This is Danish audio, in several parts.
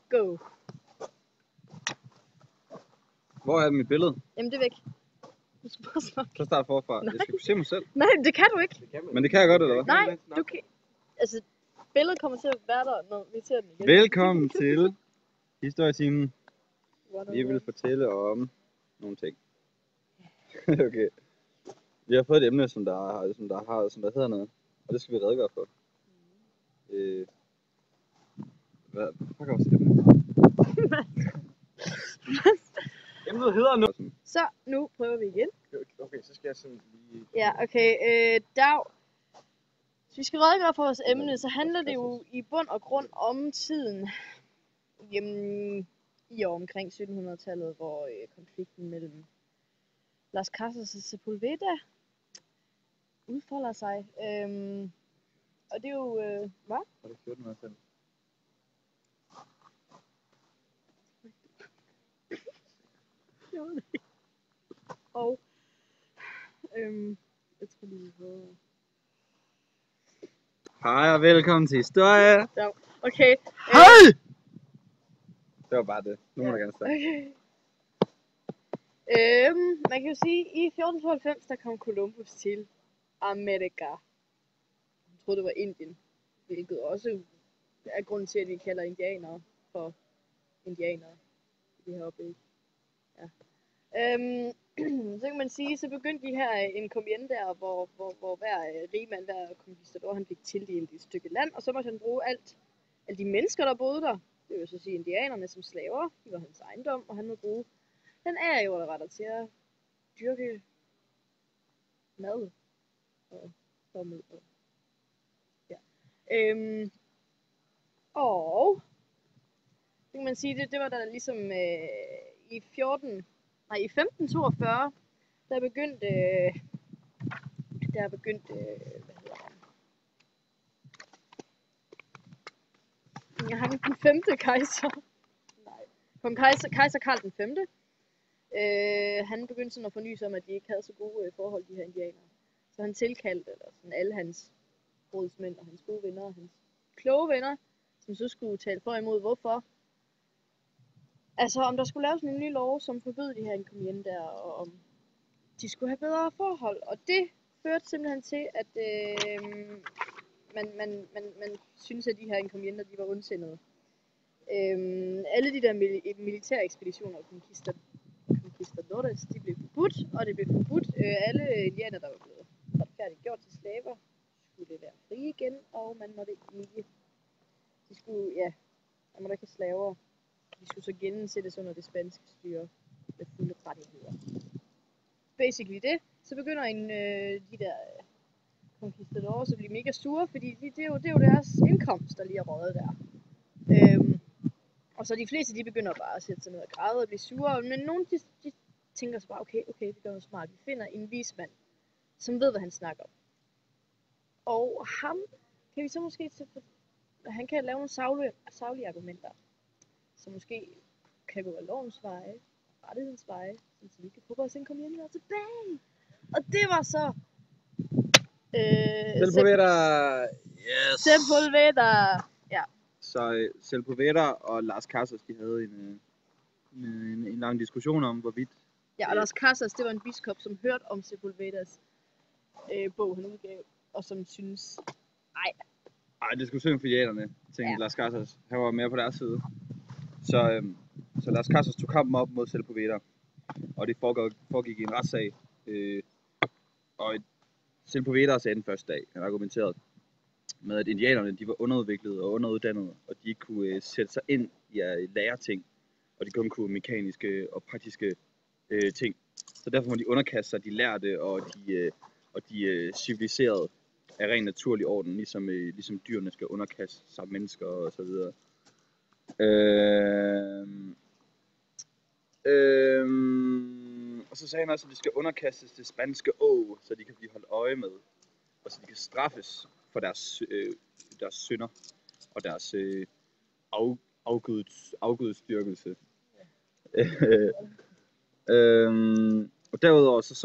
Go. Hvor er mit billede? Jamen, det er væk. Du skal bare snakke. Så start forfra. Nej. Jeg skal kunne se mig selv. Nej, det kan du ikke. Men det kan jeg godt, eller hvad? Nej, du kan... Altså, billedet kommer til at være der, når vi ser den igen. Velkommen til Historietimen. Vi vil fortælle om nogle ting. Okay. Vi har fået et emne, som der hedder noget. Og det skal vi redegøre for. Hvad fuck er vores emne? Emnet hedder noget. Så, nu prøver vi igen. Okay, så skal jeg sådan lige... Ja, okay. Dag. Hvis vi skal redegøre for vores emne, så handler det jo i bund og grund om tiden i år omkring 1700-tallet, hvor konflikten mellem Las Casas og Sepulveda udfolder sig. Og det er jo... hvad? Var det 1400-tallet? Og jeg tror lige på... Hej og velkommen til historie. Ja, okay. Hej! Det var bare det. Nu må jeg gerne starte. Okay. Man kan jo sige, at i 1492 der kom Columbus til Amerika. Jeg troede det var Indien, hvilket også er grunden til, at vi kalder indianere for indianere i det her oplæg. Ja. Så kan man sige, så begyndte de her encomiendaer, hvor hver rigmand, hver conquistador, han fik tildelt et stykke land, og så måtte han bruge alle de mennesker, der boede der, det vil så sige indianerne som slaver, de var hans ejendom, og han måtte bruge den areal, der var der til at dyrke mad og formel. Ja. Og så kan man sige, det var der ligesom i 1542, der begyndte hvad hedder han? Jeg har den 5. kejser. Nej. Kejser Karl den 5. Han begyndte sådan at forny sig om, at de ikke havde så gode forhold, de her indianere. Så han tilkaldte sådan alle hans rådsmænd og hans gode venner og hans kloge venner, som så skulle tale for imod, hvorfor. Altså, om der skulle laves en ny lov, som forbød de her encomiendaer, og om de skulle have bedre forhold. Og det førte simpelthen til, at man synes, at de her encomiender, de var ondsindede. Alle de der militære ekspeditioner og conquistadores, de blev forbudt, og det blev forbudt. Alle indianer, der var blevet retfærdigt gjort til slaver, skulle være frie igen, og man måtte ikke... man måtte ikke have slaver. De skulle så gensættes under det spanske styre med fulde rettigheder. Basically det. Så begynder de der conquistadores at blive mega sure, fordi det er jo deres indkomst, der lige er røget der. Og så de fleste, de begynder bare at sætte sig ned og græde og blive sure. Men nogle, de tænker så bare, okay, vi gør noget smart. Vi finder en vismand, som ved, hvad han snakker om. Og ham kan vi så måske han kan lave nogle saglige argumenter, som måske kan gå af lovens veje, rettighedens veje, så vi kan få vores encomiendaer tilbage. Og det var så... Sepulveda! Yes! Sepulveda! Ja. Så Sepulveda og Las Casas, de havde en lang diskussion om, hvorvidt... Ja, og Las Casas, det var en biskop, som hørte om Sepulvedas bog, han udgav, og som synes... Ej, det skulle synd for jægerne, tænkte Las Casas. Han var mere på deres side. Så Las Casas tog kampen op mod Sepulveda, og det foregik i en retssag. Og Sepulveda sagde den første dag, han argumenterede med, at indianerne, de var underudviklede og underuddannede, og de ikke kunne sætte sig ind i at lære ting, og de kun kunne mekaniske og praktiske ting. Så derfor må de underkaste sig de lærte og de civiliserede af ren naturlig orden, ligesom dyrene skal underkaste sig mennesker og så videre. Og så sagde han også, at de skal underkastes det spanske åg, så de kan blive holdt øje med, og så de kan straffes for deres synder og deres afgudstyrkelse. Og derudover så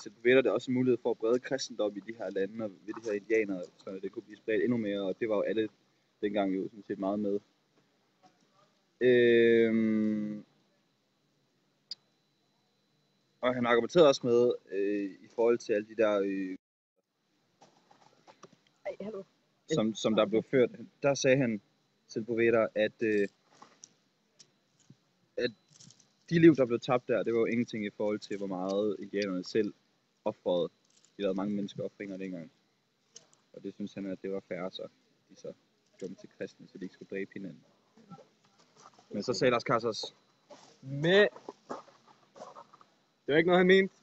Sepulveda det også en mulighed for at brede kristendom i de her lande og ved de her indianere, så det kunne blive spredt endnu mere, og det var jo alle dengang jo sådan set meget med. Og han argumenterede også med, i forhold til alle de der, Ej, hallo. som der blev ført, der sagde han til Poveda, at de liv, der blev tabt der, det var jo ingenting i forhold til, hvor meget indianerne selv offrede. De lavede mange menneskeoffringer dengang. Og det synes han, at det var fair, så de så gjorde dem til kristne, så de ikke skulle dræbe hinanden. Men så sagde Lars Casas, Men det var ikke noget, han mente,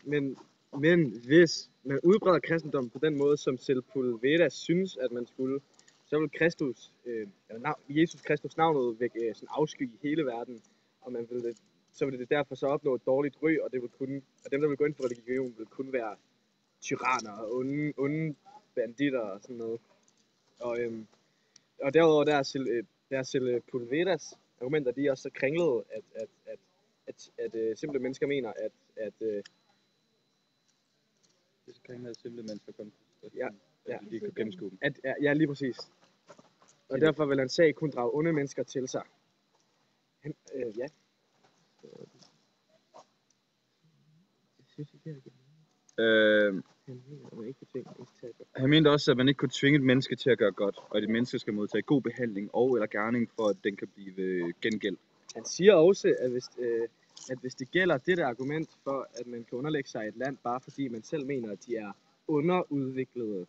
men hvis man udbreder kristendommen på den måde, som Sepulveda synes, at man skulle, så vil Jesus Kristus navnet vække sådan afsky i hele verden, og så vil det derfor så opnå et dårligt ry, og det vil og dem, der vil gå ind for religion, vil kun være tyranner og onde banditter og sådan noget. Og derudover der er Sepulvedas argumenter, de er også så kringlede, at simple mennesker mener, at det så kringlede simple mennesker kun, de kan gennemskue dem. Ja, lige præcis. Og derfor vil en sag kun drage onde mennesker til sig. Ja. Han mente også, at man ikke kunne tvinge et menneske til at gøre godt, og at et menneske skal modtage god behandling og eller gerning, for at den kan blive gengældt. Han siger også, at hvis det gælder det der argument for, at man kan underlægge sig i et land, bare fordi man selv mener, at de er underudviklede,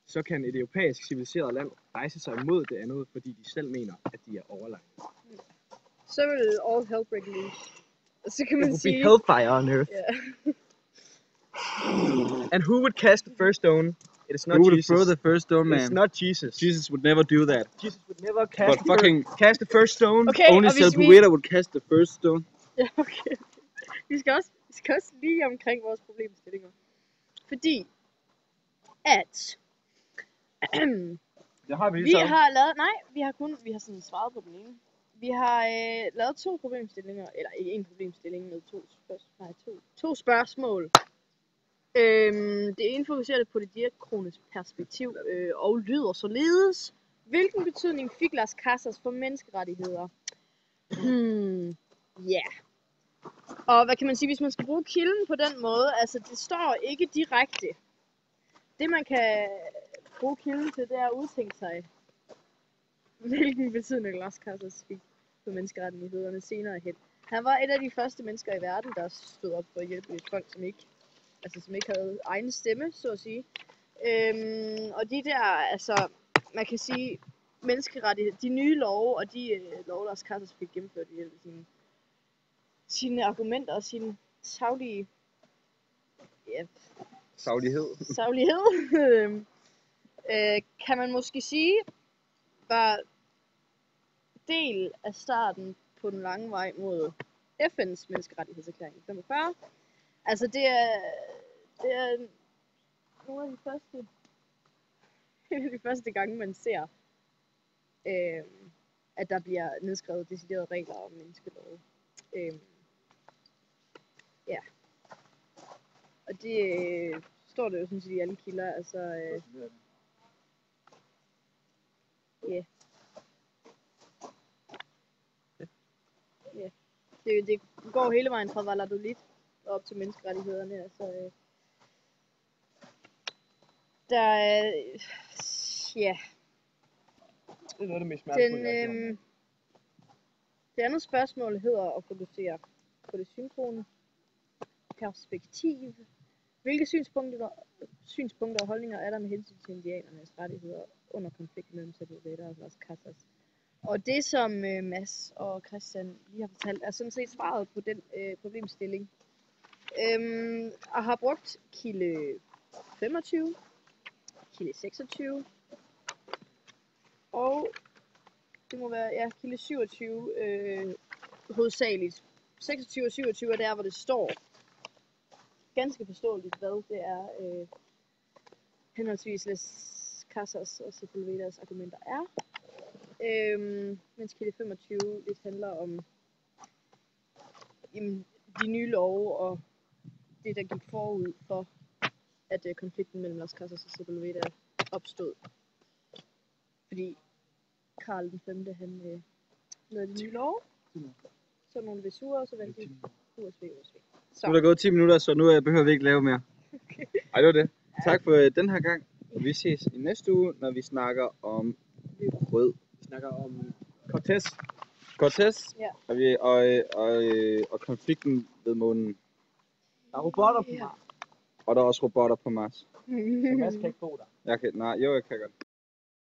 så kan et europæisk civiliseret land rejse sig imod det andet, fordi de selv mener, at de er overlegen. Så vil all hell break loose. Så kan man sige... hellfire on earth. Yeah. And who would cast the first stone? It is not Who would Jesus. throw the first stone, man? It's not Jesus. Jesus would never do that. Jesus would never cast the first stone. Okay, Only og hvis Sepulveda would cast the first stone. Ja, okay. Vi skal også lige omkring vores problemstillinger. Fordi at Det har vi vi har lavet, vi har sådan svaret på den ene. Vi har lavet 2 problemstillinger, eller ikke en problemstilling med 2 spørgsmål. Det ene fokuserer på det diakroniske perspektiv og lyder således. Hvilken betydning fik Las Casas for menneskerettigheder? Ja. Og hvad kan man sige, hvis man skal bruge kilden på den måde, altså det står ikke direkte. Det man kan bruge kilden til, det er at udtænke sig, hvilken betydning Las Casas fik for menneskerettighederne senere hen. Han var et af de første mennesker i verden, der stod op for at hjælpe et folk, som ikke havde egen stemme, så at sige. Og de der, altså, man kan sige, menneskerettigheder, de nye love, og de love, Las Casas fik gennemført i hjælp af sine argumenter og sin saglighed, kan man måske sige, var del af starten på den lange vej mod FN's menneskerettighedserklæring i 45. Altså det er nogle af de første gange, man ser, at der bliver nedskrevet deciderede regler om menneskelov. Ja. Og det står det jo sådan set i alle kilder, altså ja. Ja. Det går hele vejen fra Valladolid op til menneskerettighederne, altså der er ja. Det er noget af det mest smertefulde. Det andet spørgsmål hedder at fokusere på det synkrone perspektiv. Hvilke synspunkter og holdninger er der med hensyn til indianernes rettigheder under konflikten mellem Sepulveda og Las Casas? Og det som Mads og Christian lige har fortalt, er sådan set svaret på den problemstilling. Og har brugt kilde 25, kilde 26, og det må være, kilde 27 hovedsageligt. 26 og 27 er der, hvor det står ganske forståeligt, hvad det er henholdsvis Las Casas og Sepulvedas argumenter er. Mens kilde 25 lidt handler om de nye love og det, der gik forud for, at konflikten mellem Las Casas og Sepulveda opstod. Fordi Karl den 5. han lavede de nye love. Så nogle Vesurer, og så vendte de USV. Nu er der gået 10 minutter, så nu behøver vi ikke lave mere. Ej, det var det. Tak for den her gang. Og vi ses i næste uge, når vi snakker om rød. Vi snakker om Cortez. Ja. Og konflikten ved månen. Der er robotter på Mars. Og der er også robotter på Mars. Så Mads kan ikke bo der. Jeg kan godt.